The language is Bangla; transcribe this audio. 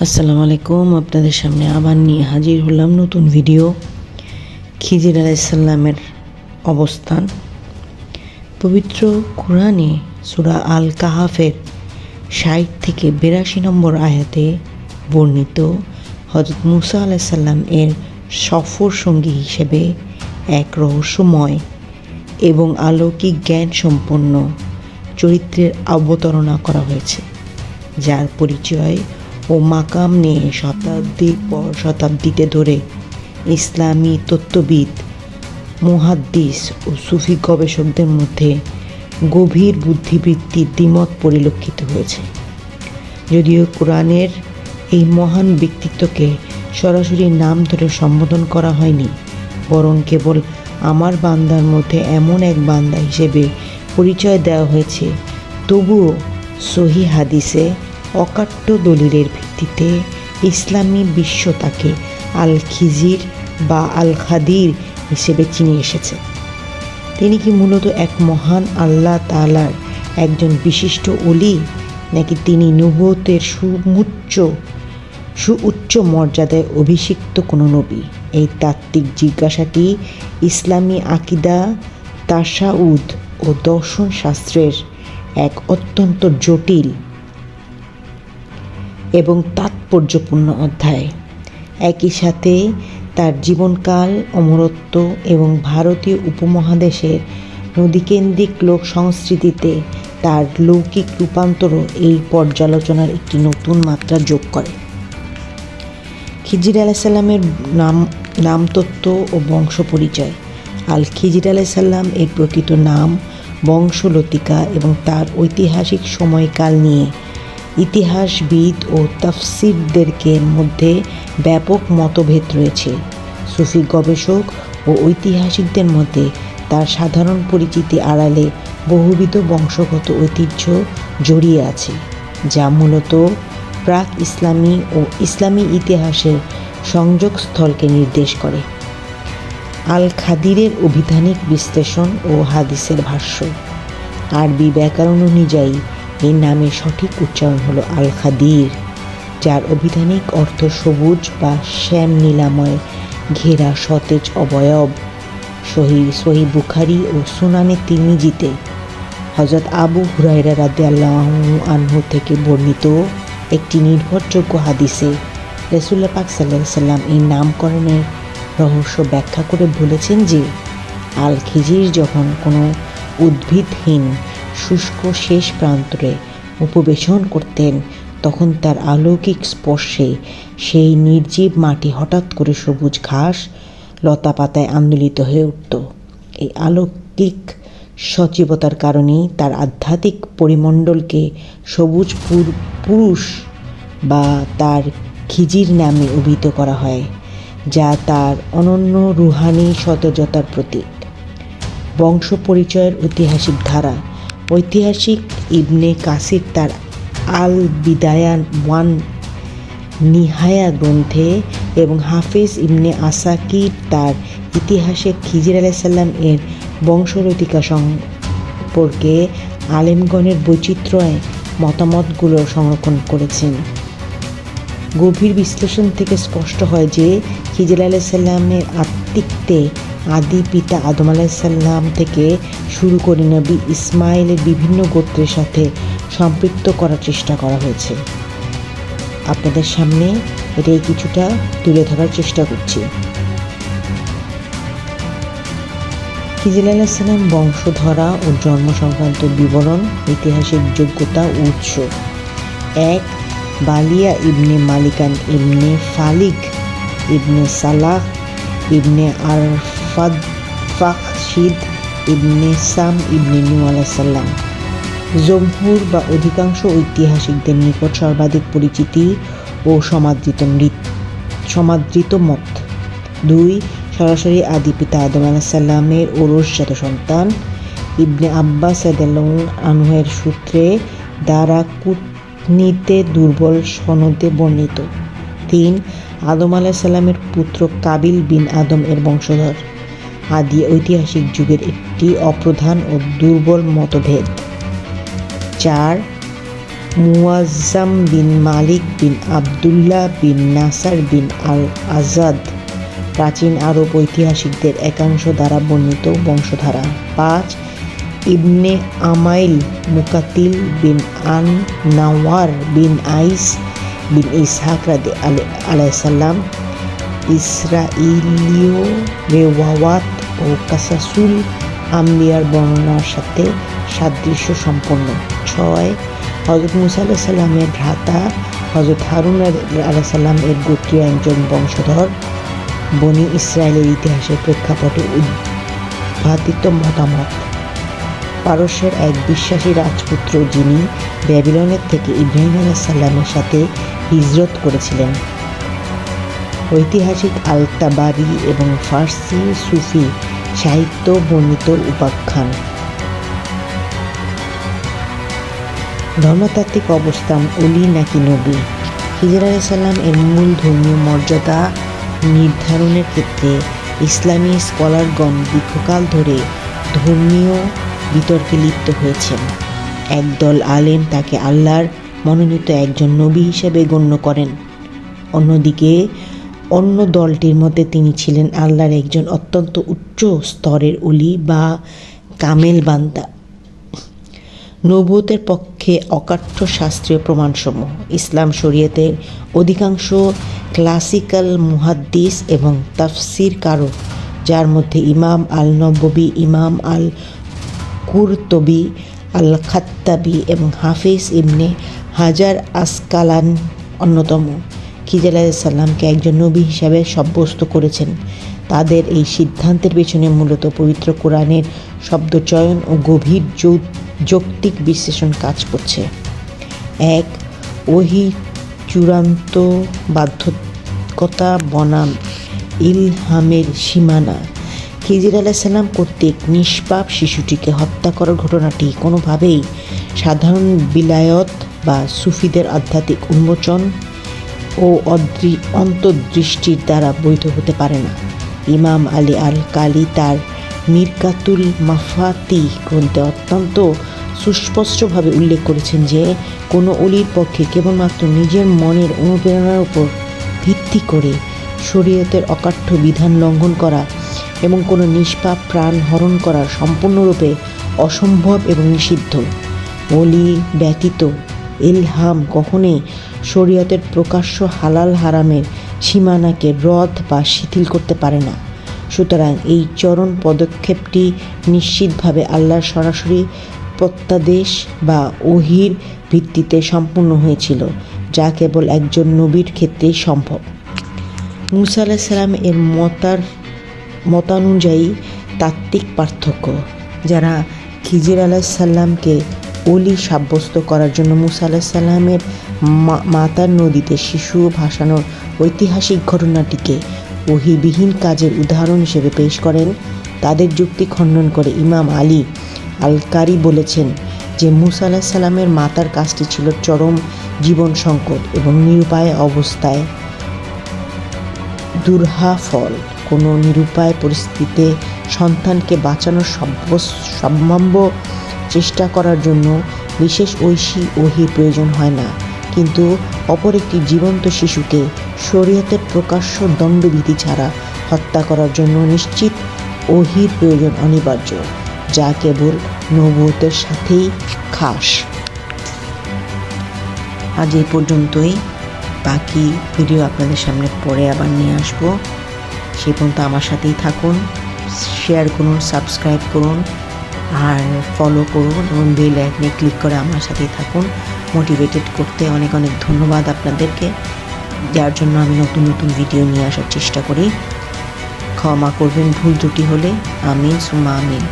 আসসালামু আলাইকুম। আপনাদের সামনে আবার নিয়ে হাজির হলাম নতুন ভিডিও। খিজির আলাইসাল্লামের অবস্থান। পবিত্র কোরআনে সূরা আল কাহাফের ৬০ থেকে ৮২ নম্বর আয়াতে বর্ণিত হযরত মুসা আলাইসাল্লাম এর সফর সঙ্গী হিসেবে এক রহস্যময় এবং অলৌকিক জ্ঞান সম্পন্ন চরিত্রের অবতারণা করা হয়েছে, যার পরিচয় ও মাকাম নিয়ে শতাব্দীর পর শতাব্দীতে ধরে ইসলামী তত্ত্ববিদ, মুহাদ্দিস ও সুফি গবেষকদের মধ্যে গভীর বুদ্ধিবৃত্তির দ্বিমত পরিলক্ষিত হয়েছে। যদিও কোরআনের এই মহান ব্যক্তিত্বকে সরাসরি নাম ধরে সম্বোধন করা হয়নি, বরং কেবল আমার বান্দার মধ্যে এমন এক বান্দা হিসেবে পরিচয় দেওয়া হয়েছে, তবুও সহিহ হাদিসে অকাট্য দলিলের ভিত্তিতে ইসলামী বিশ্ব তাকে আল খিজির বা আল খাদির হিসেবে চিনে এসেছে। তিনি কি মূলত এক মহান আল্লাহ তাআলার একজন বিশিষ্ট ওলি, নাকি তিনি নবুয়তের সুউচ্চ মর্যাদায় অভিষিক্ত কোনো নবী? এই তাত্ত্বিক জিজ্ঞাসাটি ইসলামী আকীদা, তাসাউদ ও দর্শন শাস্ত্রের এক অত্যন্ত জটিল এবং তাৎপর্যপূর্ণ অধ্যায়। একই সাথে তার জীবনকাল, অমরত্ব এবং ভারতীয় উপমহাদেশের নদীকেন্দ্রিক লোক সংস্কৃতিতে তার লৌকিক রূপান্তরও এই পর্যালোচনার একটি নতুন মাত্রা যোগ করে। খিজির আলাইসাল্লামের নামতত্ত্ব ও বংশ পরিচয়। আল খিজির আলাইসাল্লাম এর প্রকৃত নাম, বংশলতিকা এবং তার ঐতিহাসিক সময়কাল নিয়ে ইতিহাসবিদ ও তাফসীরদের মধ্যে ব্যাপক মতভেদ রয়েছে। সুফি গবেষক ও ঐতিহাসিকদের মধ্যে তার সাধারণ পরিচিতি আড়ালে বহুবিধ বংশগত ঐতিহ্য জড়িয়ে আছে, যা মূলত প্রাক ইসলামী ও ইসলামী ইতিহাসের সংযোগস্থলকে নির্দেশ করে। আল খাদিরের অভিধানিক বিশ্লেষণ ও হাদিসের ভাষ্য। আরবি ব্যাকরণ অনুযায়ী এই নামের সঠিক উচ্চারণ হলো আল খাদির, যার অভিধানিক অর্থ সবুজ বা শ্যাম নীলাময় ঘেরা সতেজ অবয়ব। সহিহ বুখারী ও সুনানে তিরমিজিতে হযরত আবু হুরায়রা রাদিয়াল্লাহু আনহু থেকে বর্ণিত একটি নির্ভরযোগ্য হাদিসে রাসূলুল্লাহ পাক সাল্লাল্লাহু আলাইহি সাল্লাম এই নামকরণের রহস্য ব্যাখ্যা করে বলেছেন যে, আল খিজির যখন কোনো উদ্ভিদহীন শুষ্ক শেষ প্রান্তরে উপবেশন করতেন, তখন তার অলৌকিক স্পর্শে সেই নির্জীব মাটি হঠাৎ করে সবুজ ঘাস, লতা পাতায় আন্দোলিত হয়ে উঠত। এই অলৌকিক সজীবতার কারণেই তার আধ্যাত্মিক পরিমণ্ডলকে সবুজ পুরুষ বা তার খিজির নামে অভিহিত করা হয়, যা তার অনন্য রুহানি সতেজতার প্রতীক। বংশ পরিচয়ের ঐতিহাসিক ধারা। ঐতিহাসিক ইবনে কাসির তার আল বিদায়া ওয়ান নিহায়া গ্রন্থে এবং হাফিজ ইবনে আসাকির তার ইতিহাসে খিজির আলাইসাল্লাম এর বংশলতিকা সম্পর্কে আলেমগণের বৈচিত্র্যময় মতামতগুলো সংরক্ষণ করেছেন। গভীর বিশ্লেষণ থেকে স্পষ্ট হয় যে, খিজির আলাইসাল্লামের আত্মিকতে আদি পিতা আদম আলাইসাল্লাম থেকে শুরু করে নবী ইসমাইলের বিভিন্ন গোত্রের সাথে সম্পৃক্ত করার চেষ্টা করা হয়েছে। আপনাদের সামনে এটাই কিছুটা তুলে ধরার চেষ্টা করছি। খিজির আলাইসাল্লাম বংশধরা ও জন্ম সংক্রান্ত বিবরণ, ঐতিহাসিক যোগ্যতা ও উৎস। ১. বালিয়া ইবনে মালিকান ইবনে ফালিক ইবনে সালাহ ইবনে আরফাখশিদ ইবনে সাম ইবনে নূহ আলাইসাল্লাম। জমহুর বা অধিকাংশ ঐতিহাসিকদের নিকট সর্বাধিক পরিচিতি ও সমাদৃত মত। ২. সরাসরি আদি পিতা আদম আলাইসাল্লামের ঔরসজাত সন্তান। ইবনে আব্বাস রাদিয়াল্লাহু আনহুর সূত্রে দ্বারা কুতনিতে দুর্বল সনদে বর্ণিত। ৩. আদম আলাইসাল্লামের পুত্র কাবিল বিন আদম এর বংশধর। আদি ঐতিহাসিক যুগের একটি অপ্রধান ও দুর্বল মতভেদ। ৪. মুয়াজ্জাম বিন মালিক বিন আবদুল্লাহ বিন নাসার বিন আল আজাদ প্রাচীন আরব ঐতিহাসিকদের একাংশ দ্বারা বর্ণিত বংশধারা। 5 ইবনে আমাইল মুকাতিল বিন আন নাওয়ার বিন আইস বিন ইসহাক আলাইসাল্লাম ইসরাইলীয় রেওয়ায়াত ও কাসাসুল আম্বিয়ার বর্ণনার সাথে সাদৃশ্য সম্পন্ন। 6 হযরত মুসা আলাইহিস সালামের ভ্রাতা হযরত হারুন আলাইহিস সালাম এর গোত্রীয় একজন বংশধর বনি ইসরায়েলের ইতিহাসের প্রেক্ষাপটে উদ্ভাবিত মতামত। পারস্যের এক বিশ্বাসী রাজপুত্র যিনি ব্যাবিলনের থেকে ইব্রাহিম আলাইহিস সালামের সাথে হিজরত করেছিলেন। ঐতিহাসিক আল-তাবারি এবং ফার্সি সুফি সাহিত্য বর্ণিত উপাখ্যান। ধর্মতাত্ত্বিক অবস্থান ওলি নাকি নবী। খিজির আলাইহিস সালাম এর মূল ধর্মীয় মর্যাদা নির্ধারণের ক্ষেত্রে ইসলামী স্কলারগণ দীর্ঘকাল ধরে ধর্মীয় বিতর্কে লিপ্ত হয়েছেন। একদল আলেম তাকে আল্লাহর মনোনীত একজন নবী হিসেবে গণ্য করেন, অন্যদিকে অন্য দলটির মতে তিনি ছিলেন আল্লাহর একজন অত্যন্ত উচ্চ স্তরের ওলি বা কামেল বান্দা। নবুয়তের পক্ষে অকাট্য শাস্ত্রীয় প্রমাণসমূহ। ইসলাম শরীয়তের অধিকাংশ ক্লাসিক্যাল মুহাদ্দিস এবং তাফসীরকারক, যার মধ্যে ইমাম আল-নববী, ইমাম আল-কুরতুবী, আল-খাত্তাবী এবং হাফিজ ইবনে হাজার আসকালান অন্যতম, খিজির আলাইহিস সালামকে একজন নবী হিসাবে সাব্যস্ত করেছেন। তাদের এই সিদ্ধান্তের পেছনে মূলত পবিত্র কোরআনের শব্দচয়ন ও গভীর যৌক্তিক বিশ্লেষণ কাজ করছে। 1 ওহী চূড়ান্ত বাধ্যকতা বনাম ইলহামের সীমানা। খিজির আলাইহিস সালাম কর্তৃক নিষ্পাপ শিশুটিকে হত্যা করার ঘটনাটি কোনোভাবেই সাধারণ বিলায়ত বা সুফিদের আধ্যাত্মিক উন্মোচন ও অন্তর্দৃষ্টির দ্বারা বৈধ হতে পারে না। ইমাম আলী আল-কালি তার মিরকাতুল মাফাতিহ গ্রন্থে অত্যন্ত সুস্পষ্টভাবে উল্লেখ করেছেন যে কোনো অলির পক্ষে কেবলমাত্র নিজের মনের অনুপ্রেরণার উপর ভিত্তি করে শরীয়তের অকাট্য বিধান লঙ্ঘন করা এবং কোনো নিষ্পাপ প্রাণ হরণ করা সম্পূর্ণরূপে অসম্ভব এবং নিষিদ্ধ। অলি ব্যতীত ইলহাম কখনোই শরীয়তের প্রকাশ্য হালাল হারামের সীমানাকে রদ বা শিথিল করতে পারে না। সুতরাং এই চরম পদক্ষেপটি নিশ্চিতভাবে আল্লাহর সরাসরি প্রত্যাদেশ বা ওহীর ভিত্তিতে সম্পূর্ণ হয়েছিল, যা কেবল একজন নবীর ক্ষেত্রেই সম্ভব। মুসা আলাইহিস সালাম এর মতানুযায়ী তাত্ত্বিক পার্থক্য। যারা খিজির আলাইহিস সালামকে ওলি সাব্যস্ত করার জন্য মুসা আলাইহিস সালামের মাতার নদীতে শিশু ভাসানোর ঐতিহাসিক ঘটনাটিকে ওহীবিহীন কাজের উদাহরণ হিসেবে পেশ করেন, তাদের যুক্তি খণ্ডন করে ইমাম আলী আল-কারি বলেছেন যে মুসা আলাইহিস সালামের মাতার কাজটি ছিল চরম জীবন সংকট এবং নিরুপায় অবস্থায় ফল। কোনো নিরুপায় পরিস্থিতিতে সন্তানকে বাঁচানোর সম্ভাব্য চেষ্টা করার জন্য বিশেষ ঐশী ওহীর প্রয়োজন হয় না, কিন্তু অপর একটি জীবন্ত শিশুকে শরীয়তের প্রকাশ্য দণ্ডবিধি ছাড়া হত্যা করার জন্য নিশ্চিত ওহীর প্রয়োজন অনিবার্য, যা কেবল নবুয়তের সাথেই খাস। আজ এই পর্যন্তই। বাকি ভিডিও আপনাদের সামনে পরে আবার নিয়ে আসবো। সে পর্যন্ত আমার সাথেই থাকুন, শেয়ার করুন, সাবস্ক্রাইব করুন আর ফলো করুন এবং বেল আইকনে ক্লিক করে আমার সাথেই থাকুন। মোটিভেটেড করতে অনেক অনেক ধন্যবাদ আপনাদেরকে, যার জন্য আমি নতুন নতুন ভিডিও নিয়ে আসার চেষ্টা করি। ক্ষমা করবেন ভুল ত্রুটি হলে। আমিন সুম্মা আমিন।